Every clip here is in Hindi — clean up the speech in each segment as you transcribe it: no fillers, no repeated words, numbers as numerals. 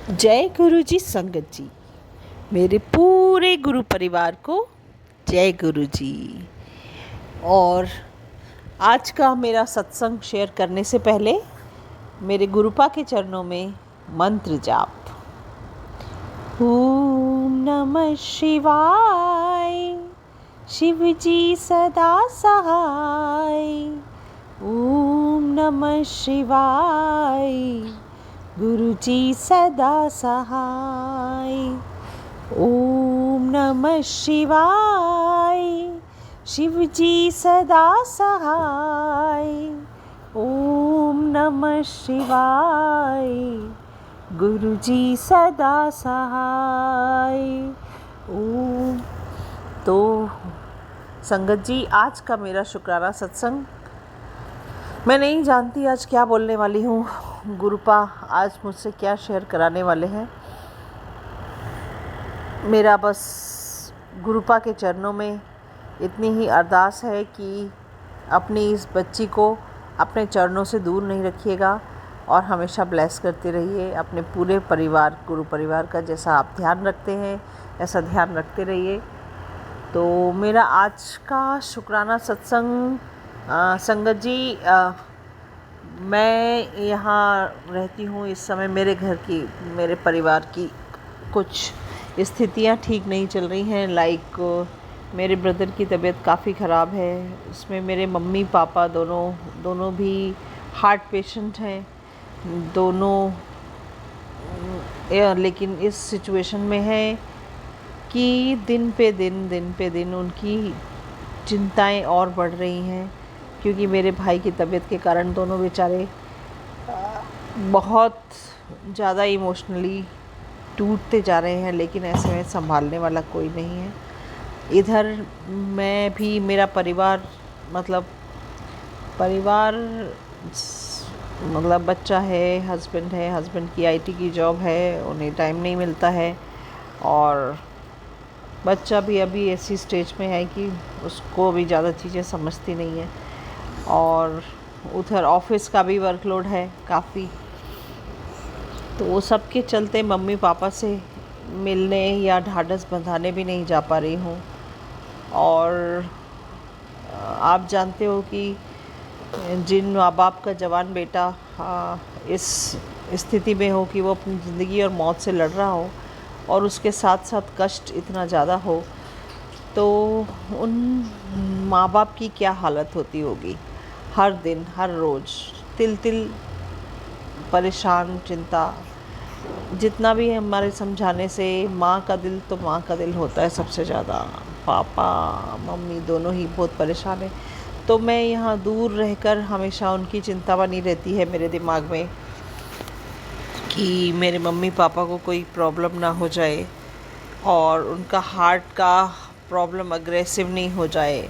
जय गुरु जी संगत जी, मेरे पूरे गुरु परिवार को जय गुरु जी। और आज का मेरा सत्संग शेयर करने से पहले मेरे गुरुपा के चरणों में मंत्र जाप। ओम नमः शिवाय, शिव जी सदा सहाय। ओम नमः शिवाय, गुरु जी सदा सहाय। ओम नमः शिवाय, शिव जी सदा सहाय। ओम नमः शिवाय, गुरु जी सदा सहाय। ओम। तो संगत जी, आज का मेरा शुक्राना सत्संग, मैं नहीं जानती आज क्या बोलने वाली हूँ। गुरुपा आज मुझसे क्या शेयर कराने वाले हैं। मेरा बस गुरुपा के चरणों में इतनी ही अरदास है कि अपनी इस बच्ची को अपने चरणों से दूर नहीं रखिएगा और हमेशा ब्लेस करते रहिए। अपने पूरे परिवार, गुरु परिवार का जैसा आप ध्यान रखते हैं ऐसा ध्यान रखते रहिए। तो मेरा आज का शुक्राना सत्संग, संगत जी, मैं यहाँ रहती हूँ इस समय। मेरे परिवार की कुछ स्थितियाँ ठीक नहीं चल रही हैं। मेरे ब्रदर की तबीयत काफ़ी ख़राब है। उसमें मेरे मम्मी पापा दोनों भी हार्ट पेशेंट हैं दोनों। लेकिन इस सिचुएशन में है कि दिन पे दिन उनकी चिंताएं और बढ़ रही हैं, क्योंकि मेरे भाई की तबीयत के कारण दोनों बेचारे बहुत ज़्यादा इमोशनली टूटते जा रहे हैं। लेकिन ऐसे में संभालने वाला कोई नहीं है। इधर मैं भी, मेरा मतलब बच्चा है, हस्बैंड की आईटी की जॉब है, उन्हें टाइम नहीं मिलता है। और बच्चा भी अभी ऐसी स्टेज में है कि उसको भी ज़्यादा चीज़ें समझती नहीं है। और उधर ऑफिस का भी वर्कलोड है काफ़ी। तो वो सब के चलते मम्मी पापा से मिलने या ढाढ़स बंधाने भी नहीं जा पा रही हूँ। और आप जानते हो कि जिन माँ बाप का जवान बेटा इस स्थिति में हो कि वो अपनी ज़िंदगी और मौत से लड़ रहा हो और उसके साथ साथ कष्ट इतना ज़्यादा हो, तो उन माँ बाप की क्या हालत होती होगी। हर दिन, हर रोज़ तिल तिल परेशान, चिंता। जितना भी हमारे समझाने से, माँ का दिल होता है सबसे ज़्यादा। पापा मम्मी दोनों ही बहुत परेशान हैं। तो मैं यहाँ दूर रहकर हमेशा उनकी चिंता बनी रहती है मेरे दिमाग में कि मेरे मम्मी पापा को कोई प्रॉब्लम ना हो जाए और उनका हार्ट का प्रॉब्लम अग्रेसिव नहीं हो जाए।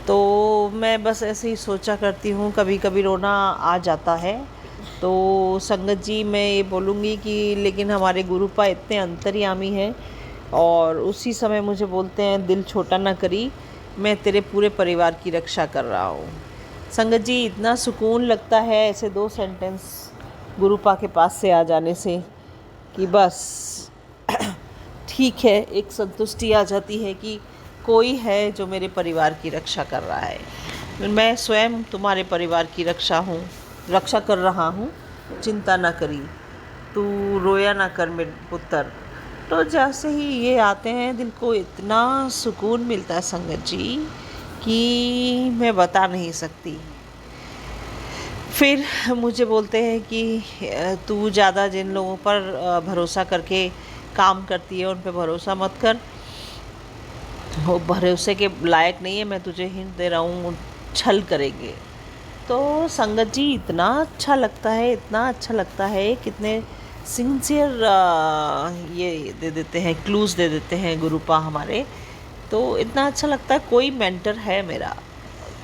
तो मैं बस ऐसे ही सोचा करती हूँ, कभी कभी रोना आ जाता है। तो संगत जी, मैं ये बोलूँगी कि लेकिन हमारे गुरुपा इतने अंतर्यामी हैं और उसी समय मुझे बोलते हैं, दिल छोटा ना करी, मैं तेरे पूरे परिवार की रक्षा कर रहा हूँ। संगत जी, इतना सुकून लगता है ऐसे 2 सेंटेंस गुरुपा के पास से आ जाने से कि बस ठीक है, एक संतुष्टि आ जाती है कि कोई है जो मेरे परिवार की रक्षा कर रहा है। मैं स्वयं तुम्हारे परिवार की रक्षा कर रहा हूँ, चिंता ना करी, तू रोया ना कर मेरे पुत्र। तो जैसे ही ये आते हैं, दिल को इतना सुकून मिलता है संगत जी कि मैं बता नहीं सकती। फिर मुझे बोलते हैं कि तू ज़्यादा जिन लोगों पर भरोसा करके काम करती है उन पे भरोसा मत कर, वो भरोसे के लायक नहीं है। मैं तुझे हिंट दे रहा हूँ, छल करेंगे। तो संगत जी, इतना अच्छा लगता है, कितने सिंसियर ये दे देते हैं, क्लूज़ दे देते हैं गुरुपा हमारे। तो इतना अच्छा लगता है, कोई मेंटर है मेरा,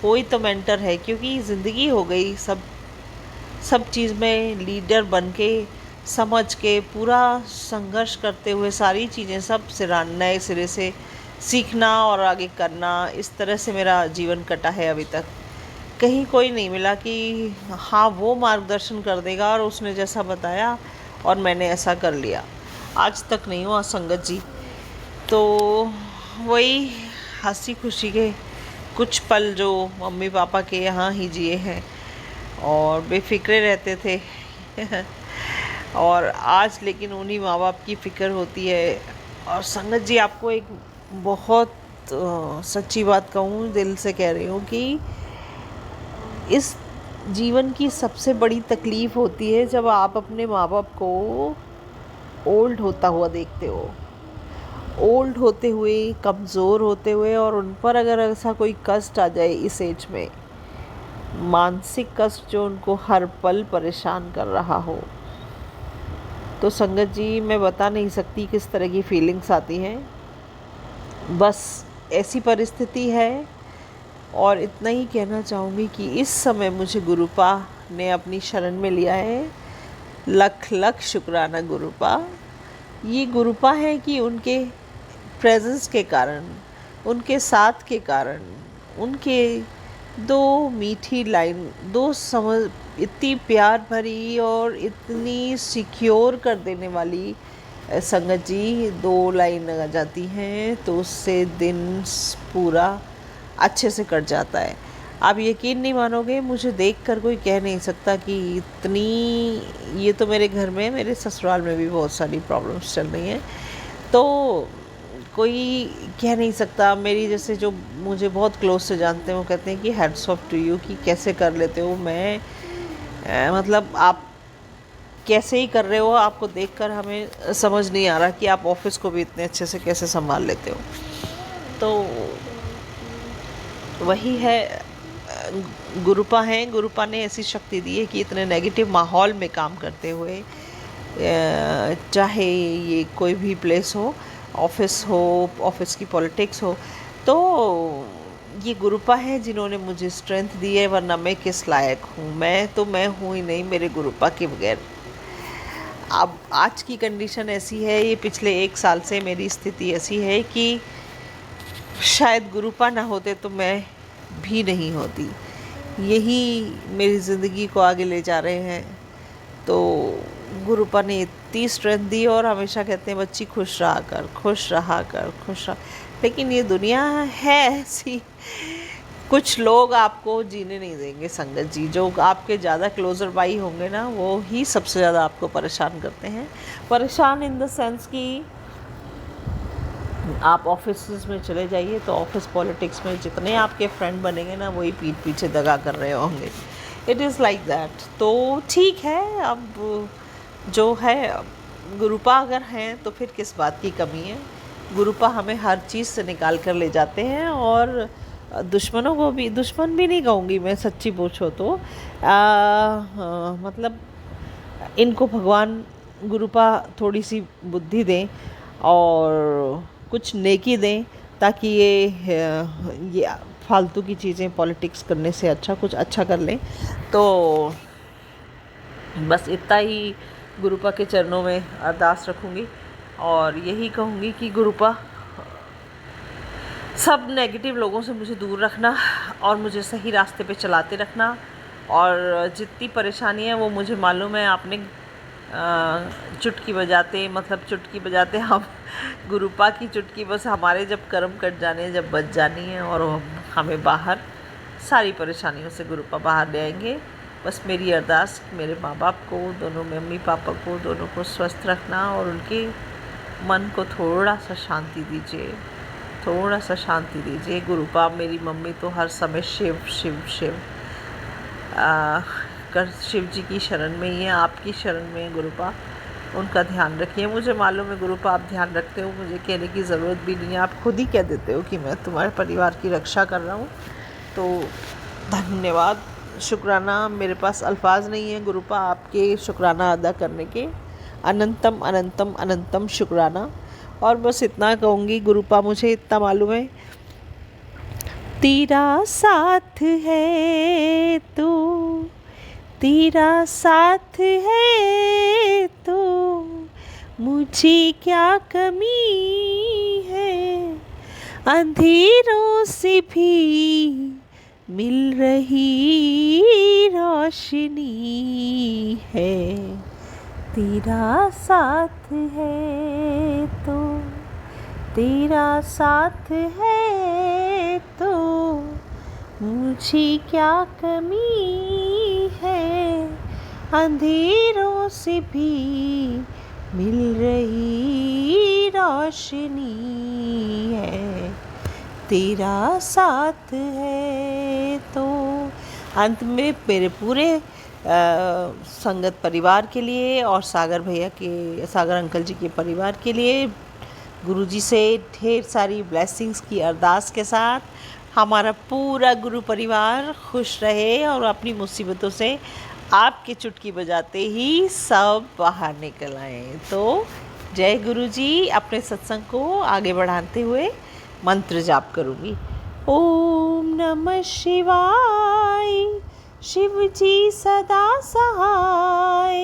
कोई तो मेंटर है। क्योंकि ज़िंदगी हो गई सब चीज़ में लीडर बन के, समझ के, पूरा संघर्ष करते हुए सारी चीज़ें सब नए सिरे से सीखना और आगे करना, इस तरह से मेरा जीवन कटा है अभी तक। कहीं कोई नहीं मिला कि हाँ वो मार्गदर्शन कर देगा और उसने जैसा बताया और मैंने ऐसा कर लिया। आज तक नहीं हुआ संगत जी। तो वही हंसी खुशी के कुछ पल जो मम्मी पापा के यहाँ ही जिए हैं और बेफिक्रे रहते थे और आज लेकिन उन्हीं माँ बाप की फ़िक्र होती है। और संगत जी, आपको एक बहुत सच्ची बात कहूँ, दिल से कह रही हूँ कि इस जीवन की सबसे बड़ी तकलीफ़ होती है जब आप अपने माँ बाप को ओल्ड होता हुआ देखते हो, ओल्ड होते हुए, कमज़ोर होते हुए, और उन पर अगर ऐसा कोई कष्ट आ जाए इस एज में, मानसिक कष्ट जो उनको हर पल परेशान कर रहा हो, तो संगत जी मैं बता नहीं सकती किस तरह की फीलिंग्स आती हैं। बस ऐसी परिस्थिति है। और इतना ही कहना चाहूँगी कि इस समय मुझे गुरुपा ने अपनी शरण में लिया है। लख लख शुक्राना गुरुपा। ये गुरुपा है कि उनके प्रेजेंस के कारण, उनके साथ के कारण, उनके दो मीठी लाइन, दो समझ, इतनी प्यार भरी और इतनी सिक्योर कर देने वाली संगत जी, दो लाइन आ जाती हैं तो उससे दिन पूरा अच्छे से कट जाता है। आप यकीन नहीं मानोगे, मुझे देखकर कोई कह नहीं सकता कि इतनी, ये तो मेरे घर में, मेरे ससुराल में भी बहुत सारी प्रॉब्लम्स चल रही हैं, तो कोई कह नहीं सकता। मेरी जैसे जो मुझे बहुत क्लोज से जानते हैं वो कहते हैं कि हैट्स ऑफ टू यू, कि कैसे कर लेते हो। मैं मतलब आप कैसे ही कर रहे हो, आपको देखकर हमें समझ नहीं आ रहा कि आप ऑफिस को भी इतने अच्छे से कैसे संभाल लेते हो। तो वही है, गुरुपा हैं, गुरुपा ने ऐसी शक्ति दी है कि इतने नेगेटिव माहौल में काम करते हुए, चाहे ये कोई भी प्लेस हो, ऑफिस हो, ऑफिस की पॉलिटिक्स हो, तो ये गुरुपा है जिन्होंने मुझे स्ट्रेंथ दी है, वरना मैं किस लायक हूँ। मैं हूँ ही नहीं मेरे गुरुपा के बगैर। अब आज की कंडीशन ऐसी है, ये पिछले 1 साल से मेरी स्थिति ऐसी है कि शायद गुरुपा ना होते तो मैं भी नहीं होती। यही मेरी ज़िंदगी को आगे ले जा रहे हैं। तो गुरुपा ने इतनी स्ट्रेंथ दी और हमेशा कहते हैं बच्ची खुश रहा कर, खुश रहा कर, खुश रहा। लेकिन ये दुनिया है ऐसी, कुछ लोग आपको जीने नहीं देंगे संगत जी। जो आपके ज़्यादा क्लोज़र भाई होंगे ना, वो ही सबसे ज़्यादा आपको परेशान करते हैं। परेशान इन द सेंस कि आप ऑफिस में चले जाइए तो ऑफिस पॉलिटिक्स में जितने आपके फ्रेंड बनेंगे ना, वही पीठ पीछे दगा कर रहे होंगे। It is like that. तो ठीक है, अब जो है, गुरुपा अगर हैं तो फिर किस बात की कमी है। गुरुपा हमें हर चीज़ से निकाल कर ले जाते हैं, और दुश्मनों को भी, दुश्मन भी नहीं कहूँगी मैं, सच्ची पूछो तो मतलब इनको भगवान गुरुपा थोड़ी सी बुद्धि दें और कुछ नेकी दें, ताकि ये फालतू की चीज़ें पॉलिटिक्स करने से अच्छा कुछ अच्छा कर लें। तो बस इतना ही गुरुपा के चरणों में अरदास रखूँगी और यही कहूँगी कि गुरुपा सब नेगेटिव लोगों से मुझे दूर रखना और मुझे सही रास्ते पे चलाते रखना। और जितनी परेशानी है वो मुझे मालूम है, आपने चुटकी बजाते, मतलब चुटकी बजाते हम, गुरुपा की चुटकी बस हमारे जब कर्म कट जाने, जब बच जानी है, और हमें बाहर सारी परेशानियों से गुरुपा बाहर ले आएंगे। बस मेरी अरदास, मेरे माँ बाप को, दोनों मम्मी पापा को, दोनों को स्वस्थ रखना और उनके मन को थोड़ा सा शांति दीजिए, थोड़ा सा शांति दीजिए। गुरुपा, मेरी मम्मी तो हर समय शिव शिव शिव शिव जी की शरण में ही है, आपकी शरण में है गुरुपा। उनका ध्यान रखिए। मुझे मालूम है गुरुपा आप ध्यान रखते हो, मुझे कहने की ज़रूरत भी नहीं है, आप खुद ही कह देते हो कि मैं तुम्हारे परिवार की रक्षा कर रहा हूँ। तो धन्यवाद, शुक्राना, मेरे पास अल्फाज नहीं है गुरुपा आपके शुक्राना अदा करने के। अनंतम अनंतम अनंतम शुक्राना। और बस इतना कहूँगी गुरुपा, मुझे इतना मालूम है, तेरा साथ है तो, तेरा साथ है तो मुझे क्या कमी है, अंधेरों से भी मिल रही रोशनी है, तेरा साथ है तो, तेरा साथ है तो मुझे क्या कमी है, अंधेरों से भी मिल रही रोशनी है, तेरा साथ है तो। अंत में मेरे पूरे संगत परिवार के लिए और सागर भैया के, सागर अंकल जी के परिवार के लिए गुरुजी से ढेर सारी ब्लेसिंग्स की अरदास के साथ हमारा पूरा गुरु परिवार खुश रहे और अपनी मुसीबतों से आपकी चुटकी बजाते ही सब बाहर निकल आए। तो जय गुरु जी। अपने सत्संग को आगे बढ़ाते हुए मंत्र जाप करूँगी। ओम नमः शिवाय, शिव जी सदा सहाय।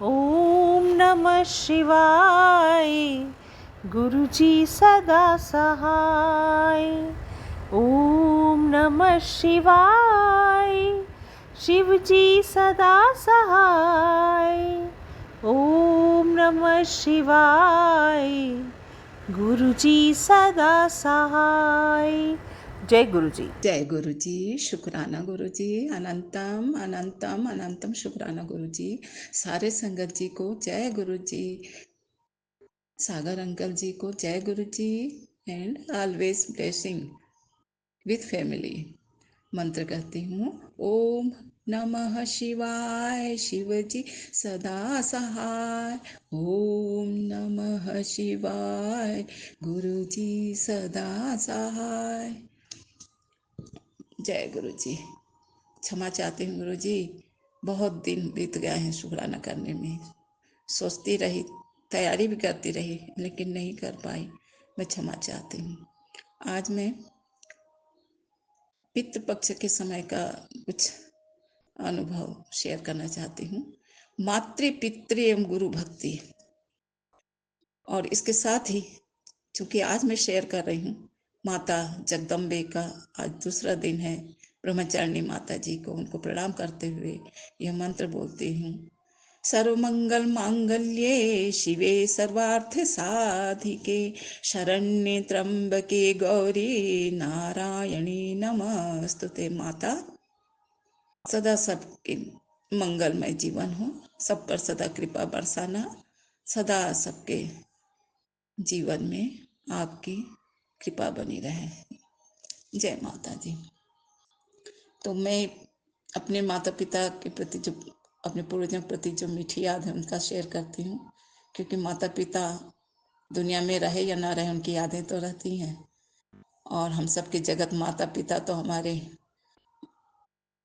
ओम नमः शिवाय, गुरु जी सदा सहाय। ओम नमः शिवाय, शिव जी सदा सहाय। ओम नमः शिवाय, गुरु जी सदा सहाय। जय गुरु जी। जय गुरु जी। शुक्राना गुरु जी। अनंतम अनंतम अनंतम शुक्राना गुरु जी। सारे संगत जी को जय गुरु जी। सागर अंकल जी को जय गुरु ji. And always blessing with family. मंत्र कहती हूँ। ओम नमः शिवाय, शिव जी सदा सहाय। ओम नमः शिवाय, गुरु जी सदा सहाय। जय गुरु जी। क्षमा चाहती हूँ गुरु जी, बहुत दिन बीत गए हैं शुक्राना करने में। सोचती रही, तैयारी भी करती रही, लेकिन नहीं कर पाई। मैं क्षमा चाहती हूँ। आज मैं पितृपक्ष के समय का कुछ अनुभव शेयर करना चाहती हूँ। मातृ पितृ एवं गुरु भक्ति, और इसके साथ ही चूंकि आज मैं शेयर कर रही हूँ माता जगदम्बे का आज दूसरा दिन है, ब्रह्मचारिणी माता जी को, उनको प्रणाम करते हुए यह मंत्र बोलती हूँ। सर्वमंगल मांगल्ये शिवे सर्वार्थ साधिके, शरण्ये त्र्यंबके गौरी नारायणी नमस्तुते। माता सदा सबके मंगलमय जीवन हो, सब पर सदा कृपा बरसाना, सदा सबके जीवन में आपकी कृपा बनी रहे। जय माता दी। तो मैं अपने माता पिता के प्रति, जो अपने पूर्वजों के प्रति जो मीठी याद है उनका शेयर करती हूँ, क्योंकि माता पिता दुनिया में रहे या ना रहे उनकी यादें तो रहती हैं। और हम सबके जगत माता पिता तो हमारे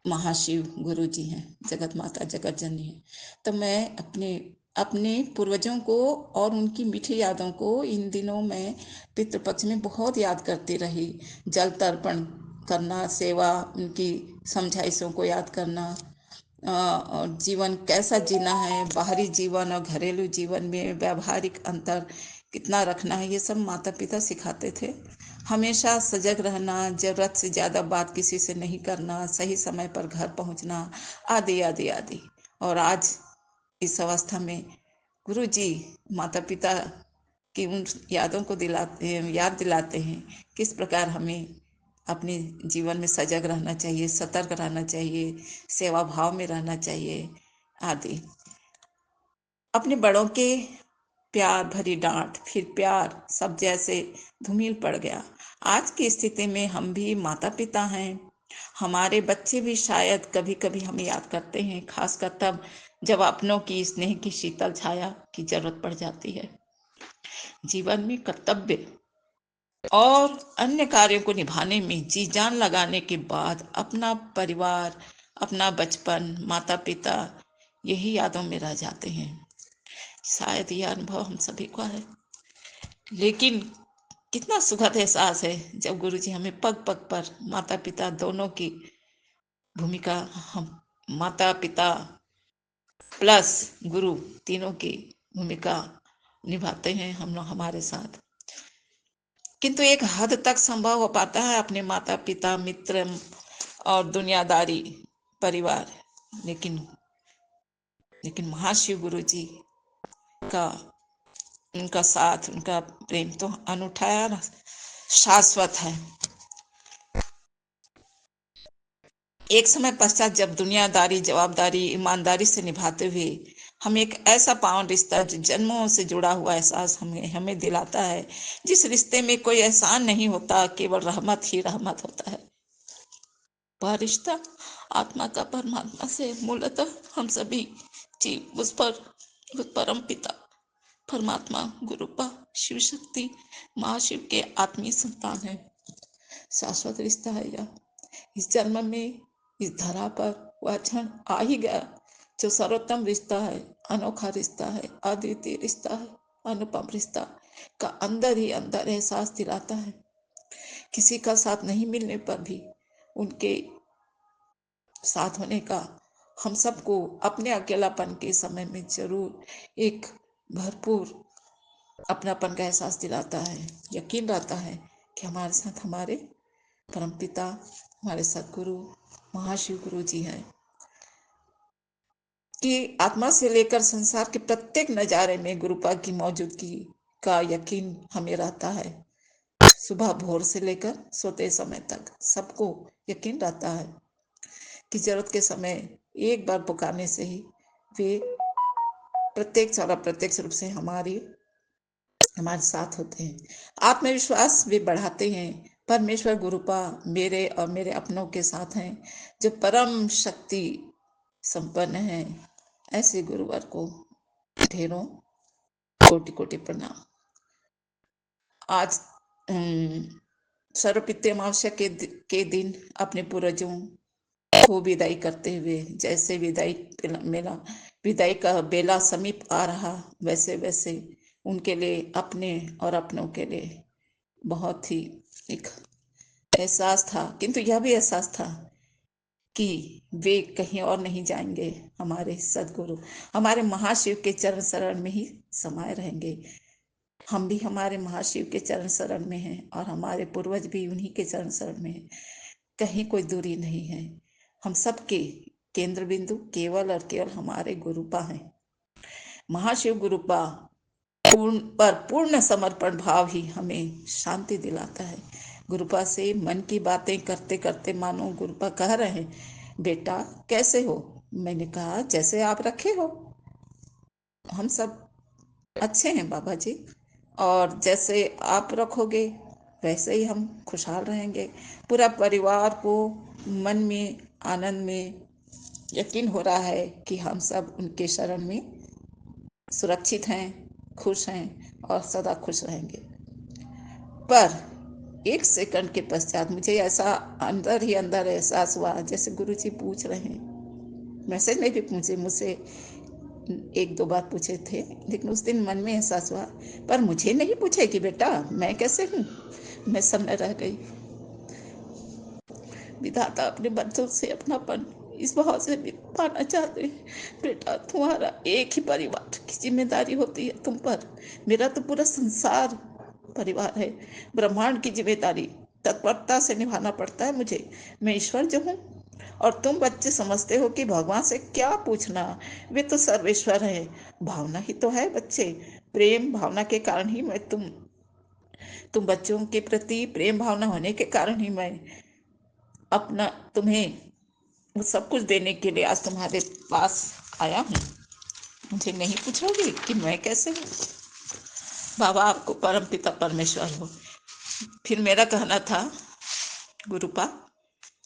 महाशिव गुरु जी हैं, जगत माता जगत जननी है। तो मैं अपने अपने पूर्वजों को और उनकी मीठी यादों को इन दिनों में पितृपक्ष में बहुत याद करती रही। जल तर्पण करना, सेवा, उनकी समझाइशों को याद करना, और जीवन कैसा जीना है, बाहरी जीवन और घरेलू जीवन में व्यावहारिक अंतर कितना रखना है, ये सब माता पिता सिखाते थे। हमेशा सजग रहना, जरूरत से ज़्यादा बात किसी से नहीं करना, सही समय पर घर पहुंचना, आदि आदि आदि। और आज इस अवस्था में गुरु जी माता पिता की उन यादों को याद दिलाते हैं, किस प्रकार हमें अपने जीवन में सजग रहना चाहिए, सतर्क रहना चाहिए, सेवा भाव में रहना चाहिए आदि। अपने बड़ों के प्यार भरी डांट, फिर प्यार, सब जैसे धूमिल पड़ गया। आज की स्थिति में हम भी माता पिता हैं, हमारे बच्चे भी शायद कभी कभी हमें याद करते हैं, खासकर तब जब अपनों की स्नेह की शीतल छाया की जरूरत पड़ जाती है। जीवन में कर्तव्य और अन्य कार्यों को निभाने में जी जान लगाने के बाद अपना परिवार, अपना बचपन, माता पिता, यही यादों में रह जाते हैं। शायद यह अनुभव हम सभी को है, लेकिन कितना सुखद एहसास है जब गुरुजी हमें पग पग पर माता पिता दोनों की भूमिका, हम माता पिता प्लस गुरु तीनों की भूमिका निभाते हैं हम लोग हमारे साथ। किंतु एक हद तक संभव हो पाता है अपने माता पिता, मित्र और दुनियादारी परिवार, लेकिन लेकिन महाशिव गुरु जी का, उनका साथ, उनका प्रेम तो अनूठा और शाश्वत है। एक समय पश्चात जब दुनियादारी जवाबदारी ईमानदारी से निभाते हुए हम एक ऐसा पावन रिश्ता जो जन्मों से जुड़ा हुआ एहसास हमें हमें दिलाता है, जिस रिश्ते में कोई एहसान नहीं होता, केवल रहमत ही रहमत होता है। वह रिश्ता आत्मा का परमात्मा से, मूलतः हम सभी जीव उस परम पिता परमात्मा गुरुपा शिव शक्ति महाशिव के आत्मीय संतान है। शाश्वत रिश्ता है यह। इस जन्म में इस धरा पर वह क्षण आ ही गया जो सर्वोत्तम रिश्ता है, अनोखा रिश्ता है, अद्वितीय रिश्ता है, अनुपम रिश्ता का अंदर ही अंदर एहसास दिलाता है। किसी का साथ नहीं मिलने पर भी उनके साथ होने का हम सबको अपने अकेलापन के समय में जरूर एक भरपूर अपनापन का एहसास दिलाता है। यकीन रहता है कि हमारे साथ हमारे परमपिता, हमारे सदगुरु महाशिव गुरु जी हैं, कि आत्मा से लेकर संसार के प्रत्येक नजारे में गुरुपा की मौजूदगी का यकीन हमें रहता है। सुबह भोर से लेकर सोते समय तक सबको यकीन रहता है कि जरूरत के समय एक बार पुकारने से ही वे प्रत्यक्ष रूप से हमारे साथ होते हैं। आत्मविश्वास वे बढ़ाते हैं। परमेश्वर गुरुपा मेरे और मेरे अपनों के साथ हैं, जो परम शक्ति संपन्न है। ऐसे गुरुवर को ढेरों कोटि कोटि प्रणाम। आज सर्वपित्य अमावस्या के दिन अपने पूर्वजों को विदाई करते हुए, जैसे विदाई का बेला समीप आ रहा, वैसे वैसे उनके लिए, अपने और अपनों के लिए बहुत ही एक एहसास था, किंतु यह भी एहसास था कि वे कहीं और नहीं जाएंगे। हमारे सदगुरु, हमारे महाशिव के चरण शरण में ही समाये रहेंगे। हम भी हमारे महाशिव के चरण शरण में हैं और हमारे पूर्वज भी उन्हीं के चरण शरण में हैं। कहीं कोई दूरी नहीं है। हम सबके केंद्र बिंदु केवल और केवल हमारे गुरुपा हैं। महाशिव गुरुपा पूर्ण समर्पण भाव ही हमें शांति दिलाता है। गुरुपा से मन की बातें करते करते मानो गुरुपा कह रहे हैं, बेटा कैसे हो? मैंने कहा जैसे आप रखे हो। हम सब अच्छे हैं बाबा जी, और जैसे आप रखोगे वैसे ही हम खुशहाल रहेंगे। पूरा परिवार को मन में आनंद में यकीन हो रहा है कि हम सब उनके शरण में सुरक्षित हैं, खुश हैं और सदा खुश रहेंगे। पर एक सेकंड के पश्चात मुझे ऐसा अंदर ही अंदर एहसास हुआ जैसे गुरुजी पूछ रहे हैं। मैसेज में भी पूछे, मुझसे एक दो बार पूछे थे, लेकिन उस दिन मन में एहसास हुआ, पर मुझे नहीं पूछे कि बेटा मैं कैसे हूँ। मैं सब में रह गई। विधाता अपने बच्चों से अपनापन इस भाव से पाना चाहते हैं, बेटा तुम्हारा एक ही परिवार की जिम्मेदारी होती है तुम पर। मेरा तो पूरा संसार परिवार है। ब्रह्मांड की जिम्मेदारी तत्परता से निभाना पड़ता है मुझे। मैं ईश्वर जो हूँ, और तुम बच्चे समझते हो कि भगवान से क्या पूछना, वे तो सर्वेश्वर है। भावना ही तो है बच्चे, प्रेम भावना के कारण ही मैं तुम बच्चों के प्रति प्रेम भावना होने के कारण ही मैं अपना तुम्हें वो सब कुछ देने के लिए आज तुम्हारे पास आया हूँ। मुझे नहीं पूछोगे कि मैं कैसे हूँ? बाबा आपको परम पिता परमेश्वर हो। फिर मेरा कहना था, गुरुपा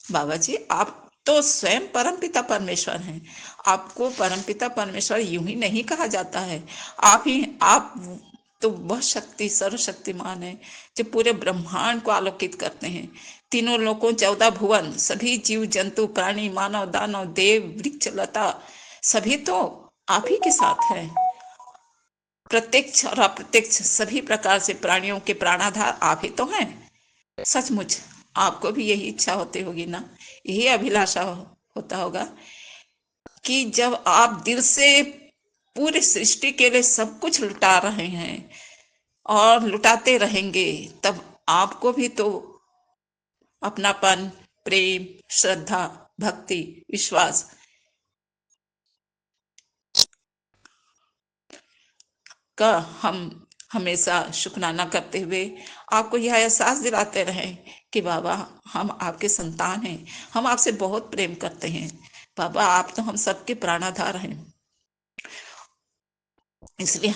बाबा जी आप तो स्वयं परमपिता परमेश्वर हैं। आपको परमपिता परमेश्वर यूं ही नहीं कहा जाता है। आप तो वह शक्ति सर्वशक्तिमान है जो पूरे ब्रह्मांड को आलोकित करते हैं। तीनों लोकों 14 भुवन, सभी जीव जंतु प्राणी मानव दानव देव वृक्ष लता सभी तो आप ही के साथ हैं। प्रत्यक्ष और अप्रत्यक्ष सभी प्रकार से प्राणियों के प्राणाधार आप ही तो हैं। सचमुच आपको भी यही इच्छा होती होगी ना, यही अभिलाषा होता होगा कि जब आप दिल से पूरी सृष्टि के लिए सब कुछ लुटा रहे हैं और लुटाते रहेंगे, तब आपको भी तो अपनापन, प्रेम, श्रद्धा, भक्ति, विश्वास का हम हमेशा शुक्राना करते हुए आपको यह एहसास दिलाते रहें कि बाबा हम आपके संतान हैं, हम आपसे बहुत प्रेम करते हैं। बाबा आप तो हम सबके प्राणाधार हैं, इसलिए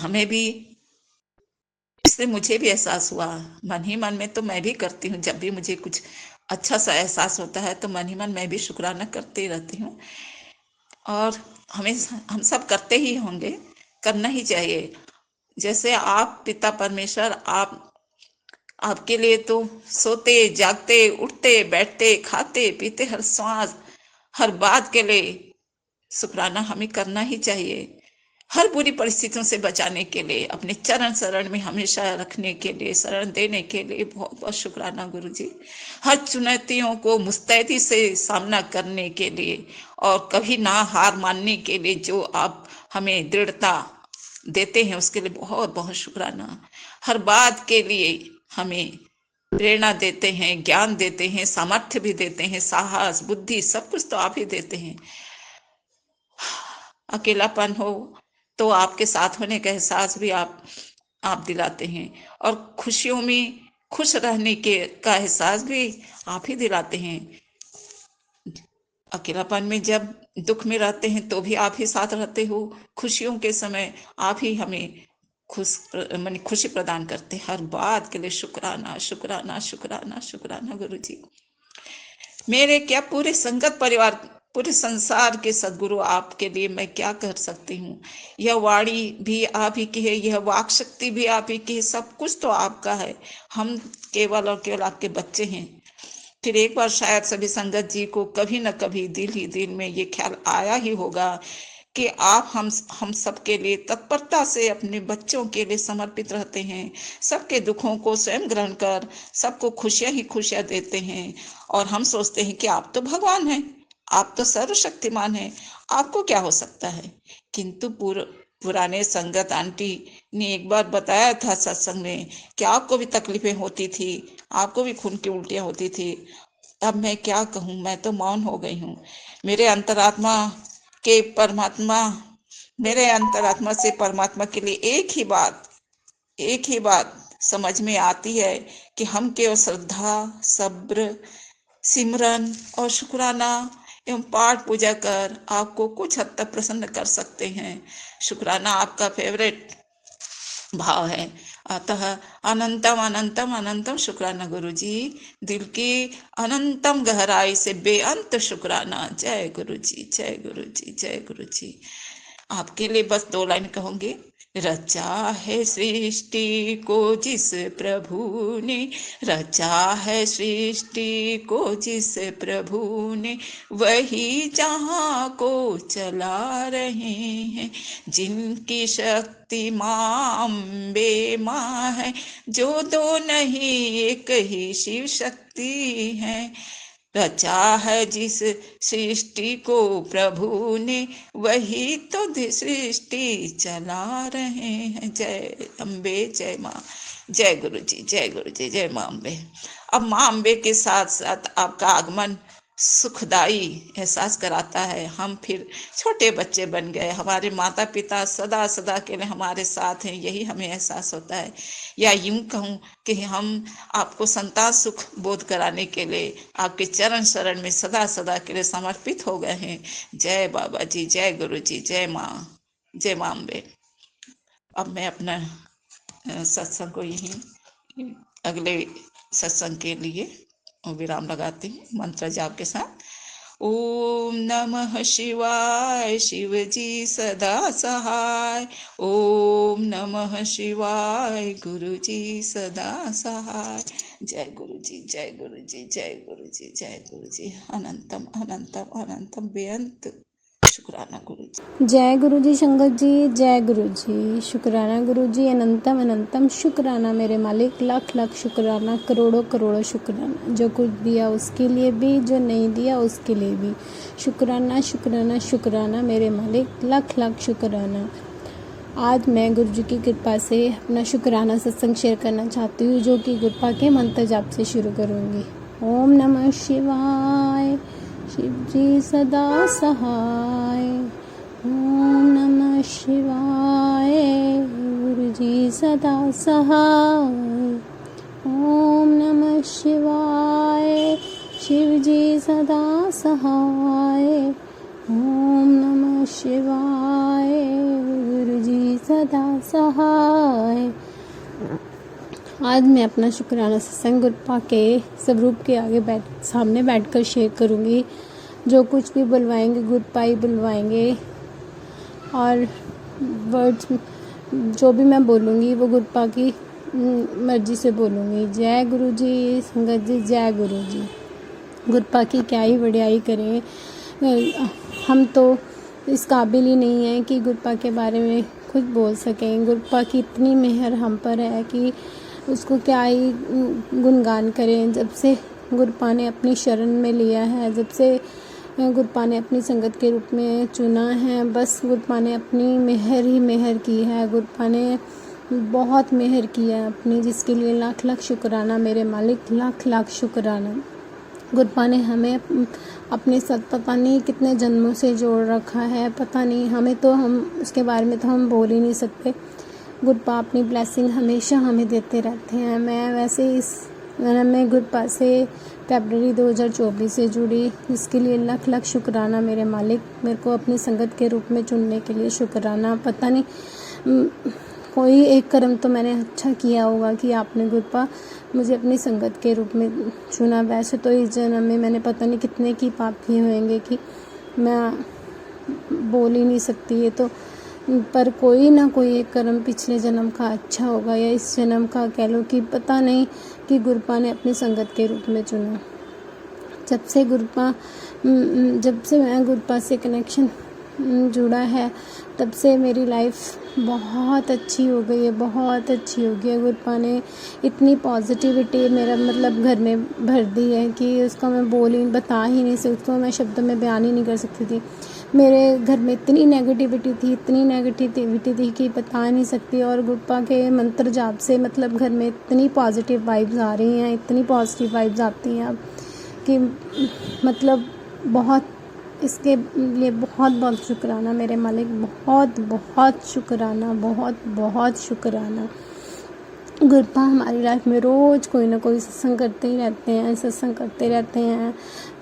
मुझे भी एहसास हुआ। मन ही मन में तो मैं भी करती हूँ, जब भी मुझे कुछ अच्छा सा एहसास होता है तो मन ही मन मैं भी शुक्राना करती रहती हूँ। और हम सब करते ही होंगे, करना ही चाहिए। जैसे आप पिता परमेश्वर आपके लिए तो सोते जागते उठते बैठते खाते पीते हर सांस हर बात के लिए शुक्राना हमें करना ही चाहिए। हर बुरी परिस्थितियों से बचाने के लिए, अपने चरण शरण में हमेशा रखने के लिए, शरण देने के लिए बहुत बहुत शुक्राना गुरु जी। हर चुनौतियों को मुस्तैदी से सामना करने के लिए और कभी ना हार मानने के लिए जो आप हमें दृढ़ता देते हैं उसके लिए बहुत बहुत शुक्राना। हर बात के लिए हमें प्रेरणा देते हैं, ज्ञान देते हैं, सामर्थ्य भी देते हैं, साहस बुद्धि सब कुछ तो आप ही देते हैं। अकेलापन हो तो आपके साथ होने का एहसास भी आप दिलाते हैं, और खुशियों में खुश रहने के का एहसास भी आप ही दिलाते हैं। अकेलापन में जब दुख में रहते हैं तो भी आप ही साथ रहते हो, खुशियों के समय आप ही हमें खुशी प्रदान करते हैं। हर बात के लिए शुक्राना शुक्राना शुक्राना शुक्राना गुरु जी। मेरे क्या पूरे संगत परिवार, पूरे संसार के सदगुरु आपके लिए मैं क्या कर सकती हूँ। यह वाणी भी आप ही की है, यह वाक शक्ति भी आप ही की है, सब कुछ तो आपका है। हम केवल और केवल आपके बच्चे हैं। फिर एक बार शायद सभी संगत जी को कभी न कभी दिल ही दिल में ये ख्याल आया ही होगा कि आप हम सबके लिए तत्परता से अपने बच्चों के लिए समर्पित रहते हैं, सबके दुखों को स्वयं ग्रहण कर सबको खुशियां ही खुशियां देते हैं। और हम सोचते हैं कि आप तो भगवान हैं, आप तो सर्वशक्तिमान हैं, आपको क्या हो सकता है। किंतु पुराने संगत आंटी ने एक बार बताया था सत्संग में कि आपको भी तकलीफें होती थी, आपको भी खून की उल्टियां होती थी। अब मैं क्या कहूँ, मैं तो मौन हो गई हूँ। मेरे अंतरात्मा के परमात्मा मेरे अंतरात्मा से परमात्मा के लिए एक ही बात समझ में आती है कि हम केवल श्रद्धा सब्र सिमरन और शुक्राना एवं पाठ पूजा कर आपको कुछ हद तक प्रसन्न कर सकते हैं। शुक्राना आपका फेवरेट भाव है, अतः अनंतम अनंतम अनंतम शुक्राना गुरु जी। दिल की अनंतम गहराई से बेअंत शुक्राना। जय गुरु जी, जय गुरु जी, जय गुरु जी। आपके लिए बस 2 लाइन कहूंगी। रचा है सृष्टि को जिस प्रभु ने, रचा है सृष्टि को जिस प्रभु ने, वही जहाँ को चला रहे हैं। जिनकी शक्ति माँ अम्बे माँ है, जो 2 नहीं एक ही शिव शक्ति है। रचा है जिस सृष्टि को प्रभु ने, वही तो सृष्टि चला रहे हैं। जय अम्बे, जय माँ, जय गुरु जी, जय गुरु जी, जय माँ अम्बे। अब माँ अम्बे के साथ साथ आपका आगमन सुखदाई एहसास कराता है। हम फिर छोटे बच्चे बन गए, हमारे माता पिता सदा सदा के लिए हमारे साथ हैं, यही हमें एहसास होता है। या यूं कहूँ कि हम आपको संतान सुख बोध कराने के लिए आपके चरण शरण में सदा सदा के लिए समर्पित हो गए हैं। जय बाबा जी, जय गुरु जी, जय माँ, जय माँ अम्बे। अब मैं अपना सत्संग को यहीं अगले सत्संग के लिए विराम लगाती हूँ मंत्र जाप के साथ। ओम नमः शिवाय, शिव जी सदा सहाय। ओम नमः शिवाय, गुरु जी सदा सहाय। जय गुरु जी, जय गुरु जी, जय गुरु जी, जय गुरु जी। अनंतम अनंतम अनंतम बेअंत शुक्राना गुरु जी। जय गुरु जी संगत जी, जय गुरु जी। शुक्राना गुरु जी, अनंतम अनंतम शुक्राना मेरे मालिक, लाख लाख शुक्राना, करोड़ों करोड़ों शुक्राना। जो कुछ दिया उसके लिए भी, जो नहीं दिया उसके लिए भी शुक्राना शुक्राना शुक्राना मेरे मालिक, लाख लाख शुक्राना। आज मैं गुरु जी की कृपा से अपना शुक्राना सत्संग शेयर करना चाहती हूँ, जो कि कृपा के मंत्र जाप से शुरू करूँगी। ओम नमः शिवाय, शिव जी सदा सहाय। ओम नमः शिवाय, गुरुजी सदा सहाय। ओम नमः शिवाय, शिवजी सदा सहाय। ओम नमः शिवाय, गुरुजी सदा सहाय। आज मैं अपना शुक्राना सत्संग गुरुपा के स्वरूप के आगे सामने बैठकर शेयर करूँगी। जो कुछ भी बुलवाएंगे गुरुपा ही बुलवाएंगे, और वर्ड्स जो भी मैं बोलूँगी वो गुरुपा की मर्जी से बोलूँगी। जय गुरु जी, संगत जी जय गुरु जी। गुरुपा की क्या ही बढ़ियाई करें, हम तो इस काबिल ही नहीं हैं कि गुरुपा के बारे में कुछ बोल सकें। गुरुपा की इतनी मेहर हम पर है कि उसको क्या ही गुणगान करें। जब से गुरुपा ने अपनी शरण में लिया है, जब से गुरुपा ने अपनी संगत के रूप में चुना है, बस गुरुपा ने अपनी मेहर ही मेहर की है। गुरुपा ने बहुत मेहर की है अपनी, जिसके लिए लाख लाख शुक्राना मेरे मालिक, लाख लाख शुक्राना। गुरुपा ने हमें अपने साथ पता नहीं कितने जन्मों से जोड़ रखा है, पता नहीं हमें तो, हम उसके बारे में तो हम बोल ही नहीं सकते। गुरुपा अपनी ब्लेसिंग हमेशा हमें देते रहते हैं। मैं वैसे इस में गुरुपा से फरवरी 2024 से जुड़ी, जिसके लिए लाख लाख शुक्राना मेरे मालिक। मेरे को अपनी संगत के रूप में चुनने के लिए शुक्राना। पता नहीं कोई एक कर्म तो मैंने अच्छा किया होगा कि आपने गुरुपा मुझे अपनी संगत के रूप में चुना। वैसे तो इस जन्म में मैंने पता नहीं कितने की पाप किए होंगे कि मैं बोल ही नहीं सकती है तो, पर कोई ना कोई एक कर्म पिछले जन्म का अच्छा होगा, या इस जन्म का कह लो कि पता नहीं, कि गुरुपा ने अपनी संगत के रूप में चुना। जब से मैं गुरुपा से कनेक्शन जुड़ा है, तब से मेरी लाइफ बहुत अच्छी हो गई है, बहुत अच्छी हो गई है। गुरुपा ने इतनी पॉजिटिविटी मेरा मतलब घर में भर दी है कि उसका मैं बता ही नहीं सकती, उसको मैं शब्दों में बयान ही नहीं कर सकती थी। मेरे घर में इतनी नेगेटिविटी थी कि बता नहीं सकती, और गुरुपा के मंत्र जाप से मतलब घर में इतनी पॉजिटिव वाइब्स आ रही हैं, इतनी पॉजिटिव वाइब्स आती हैं अब कि मतलब बहुत, इसके लिए बहुत बहुत शुक्राना मेरे मालिक, बहुत बहुत शुक्राना, बहुत बहुत शुक्राना। गुरुपा हमारी लाइफ में रोज़ कोई ना कोई सत्संग करते रहते हैं,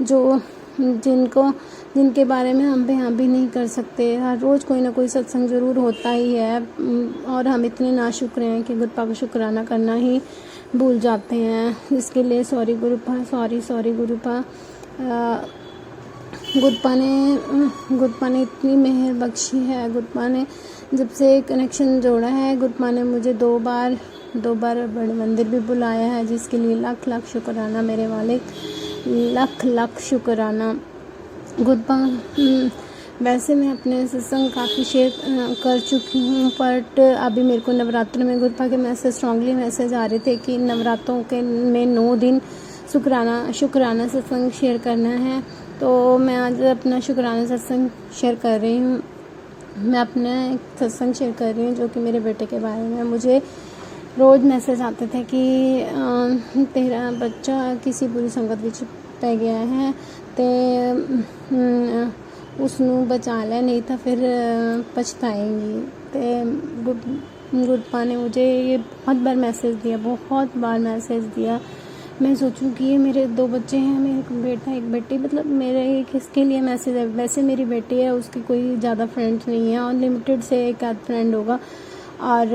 जो जिनके बारे में हम बयान भी नहीं कर सकते। हर रोज़ कोई ना कोई सत्संग ज़रूर होता ही है, और हम इतने नाशुक्र हैं कि गुरुपा को शुक्राना करना ही भूल जाते हैं। इसके लिए सॉरी गुरुपा, सॉरी गुरुपा। गुरुपा ने इतनी मेहर बख्शी है। गुरुपा ने जब से कनेक्शन जोड़ा है, गुरुपा ने मुझे दो बार बड़े मंदिर भी बुलाया है, जिसके लिए लाख लाख शुक्राना मेरे मालिक, लाख लाख शुक्राना। गुरुपा वैसे मैं अपने सत्संग काफ़ी शेयर कर चुकी हूँ, बट अभी मेरे को नवरात्र में गुरुपा के स्ट्रॉन्गली मैसेज आ रहे थे कि नवरात्रों के में 9 दिन शुक्राना सत्संग शेयर करना है। तो मैं आज अपना शुक्राना सत्संग शेयर कर रही हूँ। मैं अपना एक सत्संग शेयर कर रही हूँ जो कि मेरे बेटे के बारे में। मुझे रोज़ मैसेज आते थे कि तेरा बच्चा किसी बुरी संगत विच पै गया है, ते उसनू बचा ले, नहीं तो फिर पछताएंगी। तो गुरुपा ने मुझे ये बहुत बार मैसेज दिया। मैं सोचूं कि ये मेरे 2 बच्चे हैं, मेरे एक बेटा एक बेटी, मतलब मेरे किसके लिए मैसेज है। वैसे मेरी बेटी है, उसकी कोई ज़्यादा फ्रेंड्स नहीं है, और लिमिटेड से एक आध फ्रेंड होगा, और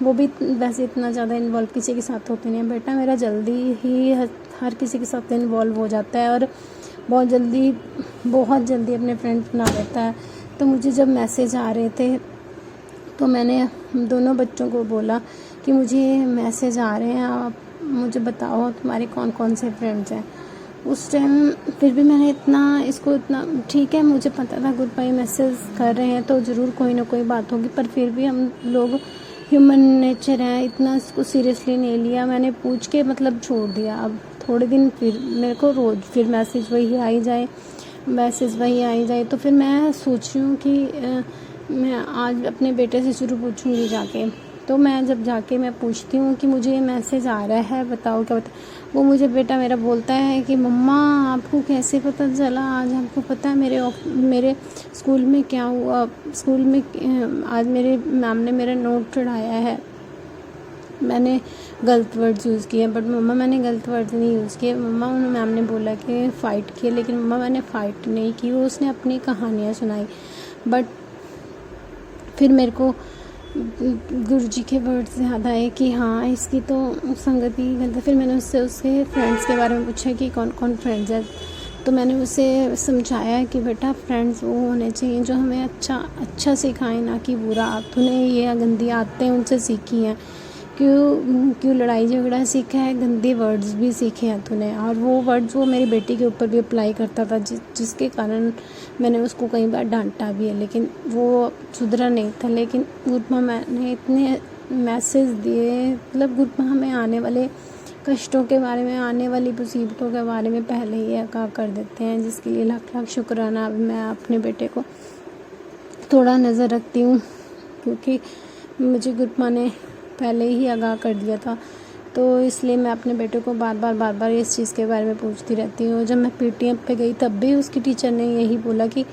वो भी वैसे इतना ज़्यादा इन्वॉल्व किसी के साथ होते नहीं है। बेटा मेरा जल्दी ही हर किसी के साथ इन्वॉल्व हो जाता है, और बहुत जल्दी अपने फ्रेंड्स बना लेता है। तो मुझे जब मैसेज आ रहे थे तो मैंने दोनों बच्चों को बोला कि मुझे मैसेज आ रहे हैं, आप मुझे बताओ तुम्हारे कौन कौन से फ्रेंड्स हैं। उस टाइम फिर भी मैंने इतना ठीक है, मुझे पता था गुरुपा ये मैसेज कर रहे हैं तो ज़रूर कोई ना कोई बात होगी, पर फिर भी हम लोग ह्यूमन नेचर है, इतना इसको सीरियसली नहीं लिया। मैंने पूछ के मतलब छोड़ दिया। अब थोड़े दिन फिर मेरे को रोज़ फिर मैसेज वही आई जाए, तो फिर मैं सोच रही हूँ कि मैं आज अपने बेटे से ज़रूर पूछूंगी जाके। तो मैं जब जाके मैं पूछती हूँ कि मुझे ये मैसेज आ रहा है, बताओ क्या बता, वो मुझे बेटा मेरा बोलता है कि मम्मा आपको कैसे पता चला, आज आपको पता है मेरे स्कूल में क्या हुआ, स्कूल में आज मेरे मैम ने मेरा नोट चढ़ाया है, मैंने गलत वर्ड्स यूज़ किए। बट मम्मा मैंने गलत वर्ड्स नहीं यूज़ किए मम्मा, उन्होंने मैम ने बोला कि फ़ाइट किए, लेकिन मम्मा मैंने फ़ाइट नहीं की, वो उसने अपनी कहानियाँ सुनाई। बट फिर मेरे को गुरुजी के वर्ड्स याद आए कि हाँ इसकी तो संगति गलत है। फिर मैंने उससे उसके फ्रेंड्स के बारे में पूछा कि कौन कौन फ्रेंड्स हैं, तो मैंने उसे समझाया कि बेटा फ्रेंड्स वो होने चाहिए जो हमें अच्छा सिखाएं, ना कि बुरा। तूने ये गंदी आदतें उनसे सीखी हैं, क्यों लड़ाई झगड़ा सीखा है, गंदे वर्ड्स भी सीखे हैं तूने। और वो वर्ड्स वो मेरी बेटी के ऊपर भी अप्लाई करता था, जिसके कारण मैंने उसको कई बार डांटा भी है, लेकिन वो सुधरा नहीं था। लेकिन गुरुमा मैंने इतने मैसेज दिए, मतलब गुरुमा हमें आने वाले कष्टों के बारे में, आने वाली मुसीबतों के बारे में पहले ही आगाह कर देते हैं, जिसके लिए लाख लाख शुक्राना। अभी मैं अपने बेटे को थोड़ा नज़र रखती हूँ, क्योंकि मुझे गुरुमा ने पहले ही आगाह कर दिया था, तो इसलिए मैं अपने बेटे को बार बार इस चीज़ के बारे में पूछती रहती हूँ। जब मैं पीटीएम पे गई तब भी उसकी टीचर ने यही बोला कि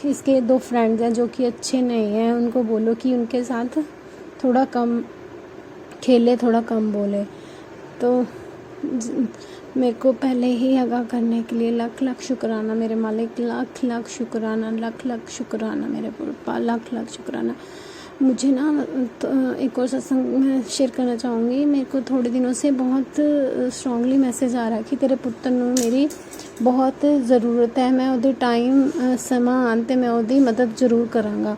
इसके 2 फ्रेंड्स हैं जो कि अच्छे नहीं हैं, उनको बोलो कि उनके साथ थोड़ा कम खेले, थोड़ा कम बोले। तो मेरे को पहले ही आगाह करने के लिए लाख लाख शुक्राना मेरे मालिक, लाख लाख शुक्राना, लाख लाख शुक्राना मेरे पापा, लाख लाख शुक्राना। मुझे ना तो एक और सत्संग मैं शेयर करना चाहूँगी। मेरे को थोड़े दिनों से बहुत स्ट्रॉन्गली मैसेज आ रहा है कि तेरे पुत्र नूं मेरी बहुत ज़रूरत है, मैं ਉਹਦੇ टाइम समा आन ते मैं ਉਹਦੀ मदद ज़रूर करांगा।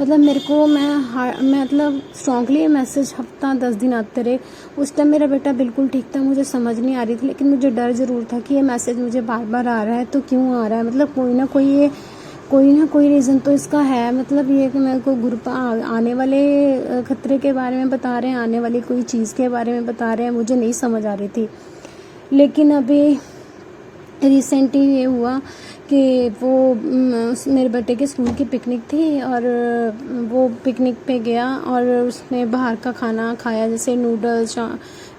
मतलब मेरे को मैं मतलब स्ट्रॉन्गली मैसेज हफ्ता 10 दिन आते रहे। उस टाइम मेरा बेटा बिल्कुल ठीक था, मुझे समझ नहीं आ रही थी, लेकिन मुझे डर ज़रूर था कि ये मैसेज मुझे बार बार आ रहा है तो क्यों आ रहा है, मतलब कोई ना कोई रीज़न तो इसका है। मतलब ये कि मेरे को गुरुपा आने वाले खतरे के बारे में बता रहे हैं, आने वाली कोई चीज़ के बारे में बता रहे हैं, मुझे नहीं समझ आ रही थी। लेकिन अभी रिसेंटली ये हुआ कि वो मेरे बेटे के स्कूल की पिकनिक थी, और वो पिकनिक पे गया और उसने बाहर का खाना खाया, जैसे नूडल्स,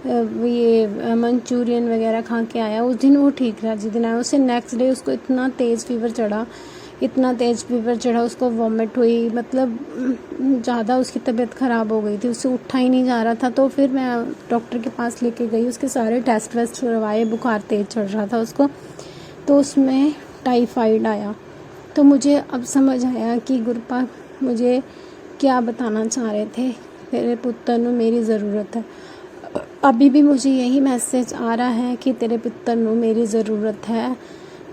ये मंचूरियन वगैरह खा के आया। उस दिन वो ठीक रहा, जिस दिन आया उससे नेक्स्ट डे उसको इतना तेज़ फीवर चढ़ा, उसको वॉमिट हुई, मतलब ज़्यादा उसकी तबीयत ख़राब हो गई थी, उससे उठा ही नहीं जा रहा था। तो फिर मैं डॉक्टर के पास लेके गई, उसके सारे टेस्ट वेस्ट करवाए, बुखार तेज़ चढ़ रहा था उसको, तो उसमें टाइफाइड आया। तो मुझे अब समझ आया कि गुरुपा मुझे क्या बताना चाह रहे थे, तेरे पुत्र नूं मेरी ज़रूरत है। अभी भी मुझे यही मैसेज आ रहा है कि तेरे पुत्र नूं मेरी ज़रूरत है,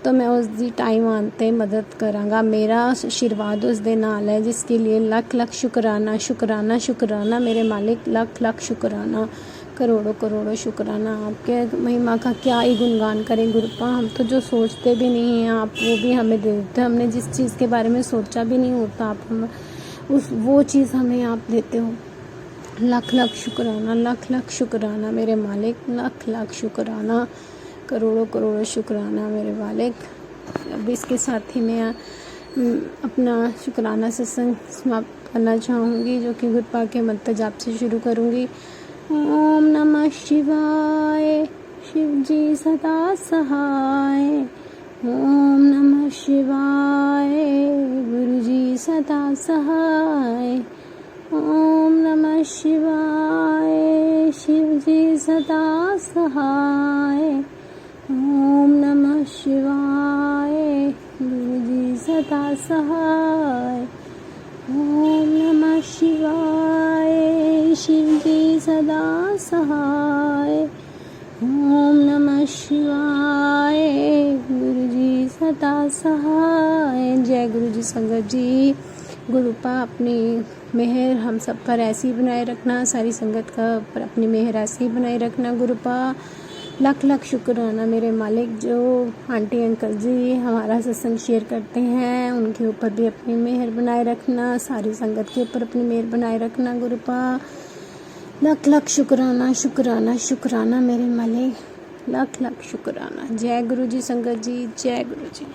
तो मैं उस दी टाइम आते मदद करांगा। मेरा आशीर्वाद उस दे नाल है, जिसके लिए लाख लाख शुक्राना, शुक्राना, शुक्राना मेरे मालिक, लाख लाख शुक्राना, करोड़ों करोड़ों शुक्राना। आपके महिमा का क्या ही गुणगान करें गुरुपा, हम तो जो सोचते भी नहीं हैं आप वो भी हमें दे देते हैं। हमने जिस चीज़ के बारे में सोचा भी नहीं होता आप हम वो चीज़ हमें आप देते हो। लाख लाख शुक्राना, लाख लाख शुक्राना मेरे मालिक, लाख लाख शुक्राना, करोड़ों करोड़ों शुक्राना मेरे मालिक। अब इसके साथ ही मैं अपना शुक्राना सत्संग समाप्त करना चाहूँगी, जो कि गुरुपा के मंत्र जाप से शुरू करूँगी। ओम नमः शिवाय, शिव जी सदा सहाय। ओम नमः शिवाय, गुरु जी सदा सहाय। ओम नमः शिवाय, शिव जी सदा सहाय। ओम नमः शिवाय, गुरु जी सदा सहाय। ओम नमः शिवाय, शिव जी सदा सहाय। ओम नमः शिवाय, गुरु जी सदा सहाय। जय गुरु जी संगत जी। गुरुपा अपनी मेहर हम सब पर ऐसी बनाए रखना, सारी संगत का पर अपनी मेहर ऐसी बनाए रखना गुरुपा। लाख लाख शुक्राना मेरे मालिक, जो आंटी अंकल जी हमारा सत्संग शेयर करते हैं, उनके ऊपर भी अपनी मेहर बनाए रखना, सारी संगत के ऊपर अपनी मेहर बनाए रखना गुरुपा। लाख लाख शुक्राना, शुक्राना, शुक्राना मेरे मालिक, लाख लाख शुक्राना। जय गुरु जी संगत जी, जय गुरु जी।